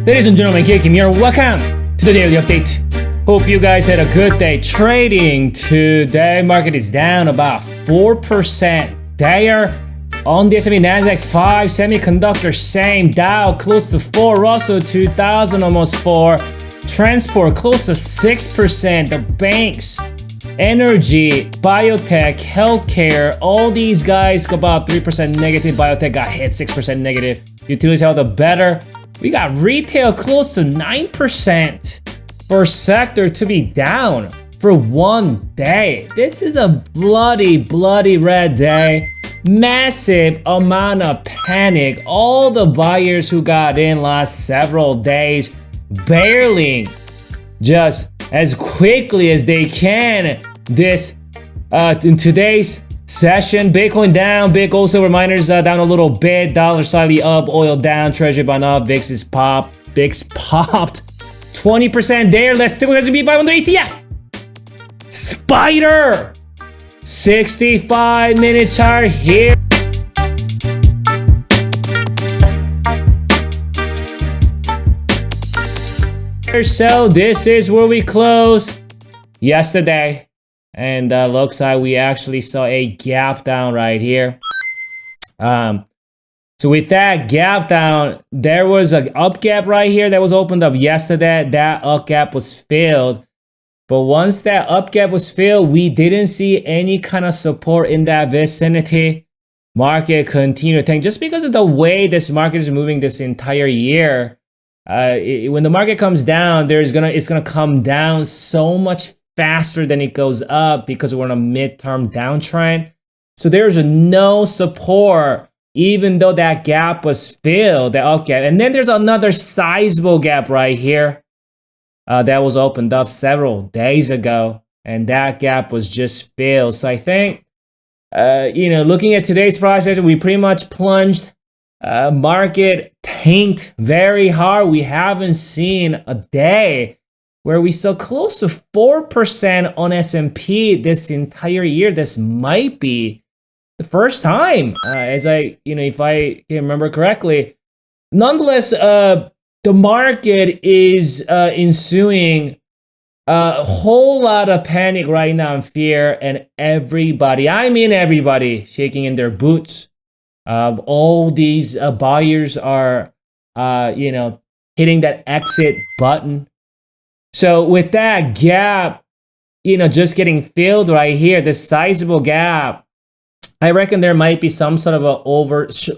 Ladies and gentlemen, Kim here. Welcome to the daily update. Hope you guys had a good day trading. Today, market is down about 4%. They are on the S&P Nasdaq 5, semiconductor same, Dow close to 4, Russell 2000 almost 4, transport close to 6%. The banks, energy, biotech, healthcare, all these guys go about 3% negative. Biotech got hit 6% negative. Utilities held up better. We got retail close to 9% for sector to be down for one day. This is a bloody red day. Massive amount of panic. All the buyers who got in last several days barreling just as quickly as they can this in today's session. Bitcoin down, big gold silver miners down a little bit, dollar slightly up, oil down, treasury bond up, VIX is popped, 20% there. Let's stick with S&P 500 ETF. Spider, 65-minute chart here. So this is where we closed yesterday. And looks like we actually saw a gap down right here. So with that gap down, there was an up gap right here that was opened up yesterday. That up gap was filled. But once that up gap was filled, we didn't see any kind of support in that vicinity. Market continued to tank just because of the way this market is moving this entire year. When the market comes down, it's gonna come down so much faster than it goes up because we're on a midterm downtrend. So there's no support, even though that gap was filled, the up gap. And then there's another sizable gap right here that was opened up several days ago, and that gap was just filled. So I think, looking at today's price action, we pretty much plunged. Market tanked very hard. We haven't seen a day where we saw close to 4% on S&P this entire year. This might be the first time, if I can remember correctly. Nonetheless, the market is ensuing a whole lot of panic right now and fear, and everybody, shaking in their boots. All these buyers are, hitting that exit button. So with that gap, just getting filled right here, this sizable gap, I reckon there might be some sort of a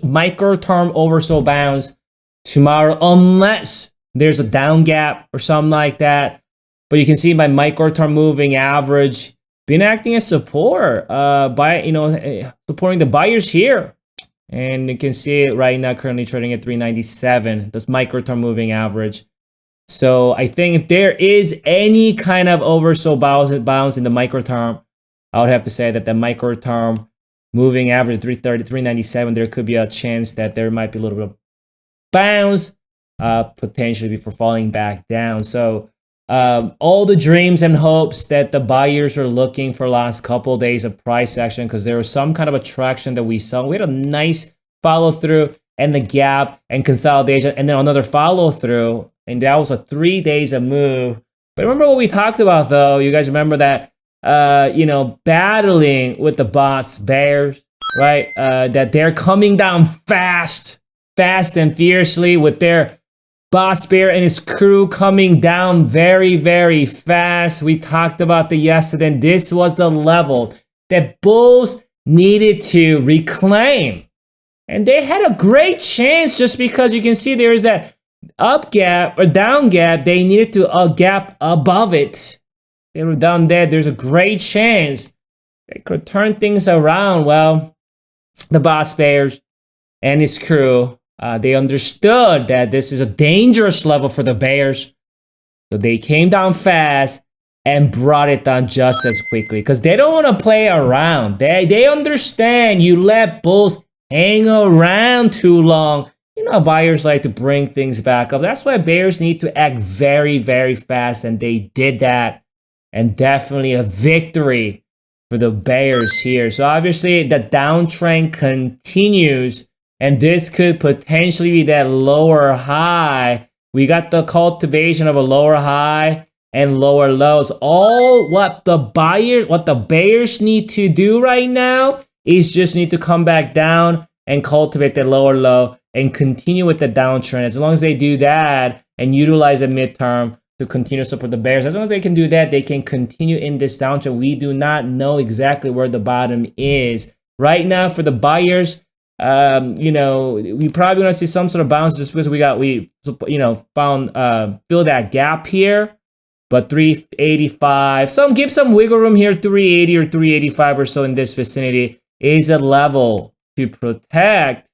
micro-term oversold bounce tomorrow, unless there's a down gap or something like that. But you can see my micro-term moving average been acting as support, supporting the buyers here. And you can see it right now, currently trading at 397, this micro-term moving average. So I think if there is any kind of oversold bounce in the micro-term, I would have to say that the micro-term moving average 330, 397, there could be a chance that there might be a little bit of bounce, potentially before falling back down. So all the dreams and hopes that the buyers are looking for last couple of days of price action, because there was some kind of attraction that we saw. We had a nice follow through and the gap and consolidation, and then another follow through, and that was a 3 days of move. But remember what we talked about, though. You guys remember that battling with the boss bears, right? That they're coming down fast and fiercely, with their boss bear and his crew coming down very fast. We talked about the yesterday, and this was the level that bulls needed to reclaim. And they had a great chance, just because you can see there is that up gap or down gap. They needed to gap above it. They were down there. There's a great chance they could turn things around. Well, the boss bears and his crew, they understood that this is a dangerous level for the bears. So they came down fast and brought it down just as quickly, because they don't want to play around. They understand you let bulls hang around too long. Buyers like to bring things back up. That's why bears need to act very fast, and they did that. And definitely a victory for the bears here. So obviously the downtrend continues, and this could potentially be that lower high We got the cultivation of a lower high and lower lows. All what the bears need to do right now is just need to come back down and cultivate the lower low and continue with the downtrend. As long as they do that and utilize a midterm to continue to support the bears, as long as they can do that, they can continue in this downtrend. We do not know exactly where the bottom is right now for the buyers. We probably want to see some sort of bounce just because we found fill that gap here. But 385, give some wiggle room here. 380 or 385 or so in this vicinity is a level to protect.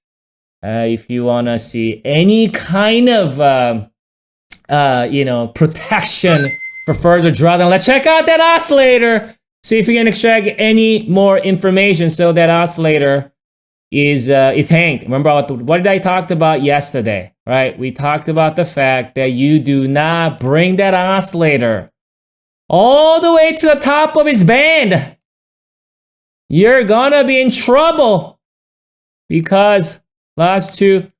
If you want to see any kind of protection for further drawdown, let's check out that oscillator. See if we can extract any more information. So that oscillator is it tanked. Remember what did I talked about yesterday, right? We talked about the fact that you do not bring that oscillator all the way to the top of its band. You're gonna be in trouble because last two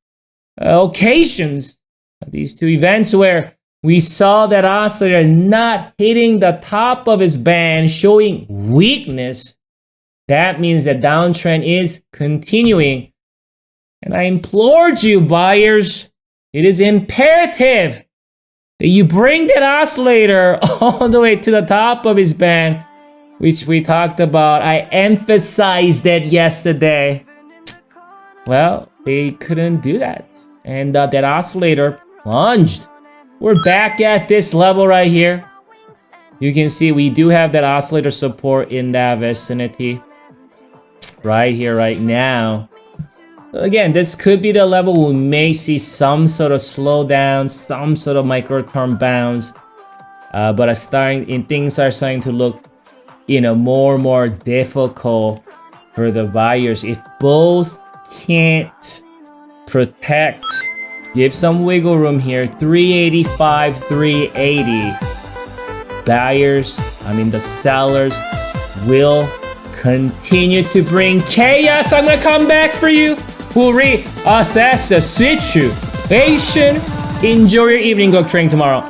occasions, these two events where we saw that oscillator not hitting the top of its band, showing weakness, that means the downtrend is continuing. And I implored you, buyers, it is imperative that you bring that oscillator all the way to the top of its band, which we talked about. I emphasized that yesterday. Well, they couldn't do that. And that oscillator plunged. We're back at this level right here. You can see we do have that oscillator support in that vicinity. Right here, right now. So again, this could be the level we may see some sort of slowdown, some sort of micro-term bounce. But things are starting to look, more and more difficult for the buyers. If bulls can't protect, give some wiggle room here. 385, 380. The sellers will continue to bring chaos. I'm gonna come back for you. We'll reassess the situation. Enjoy your evening. Go trading tomorrow.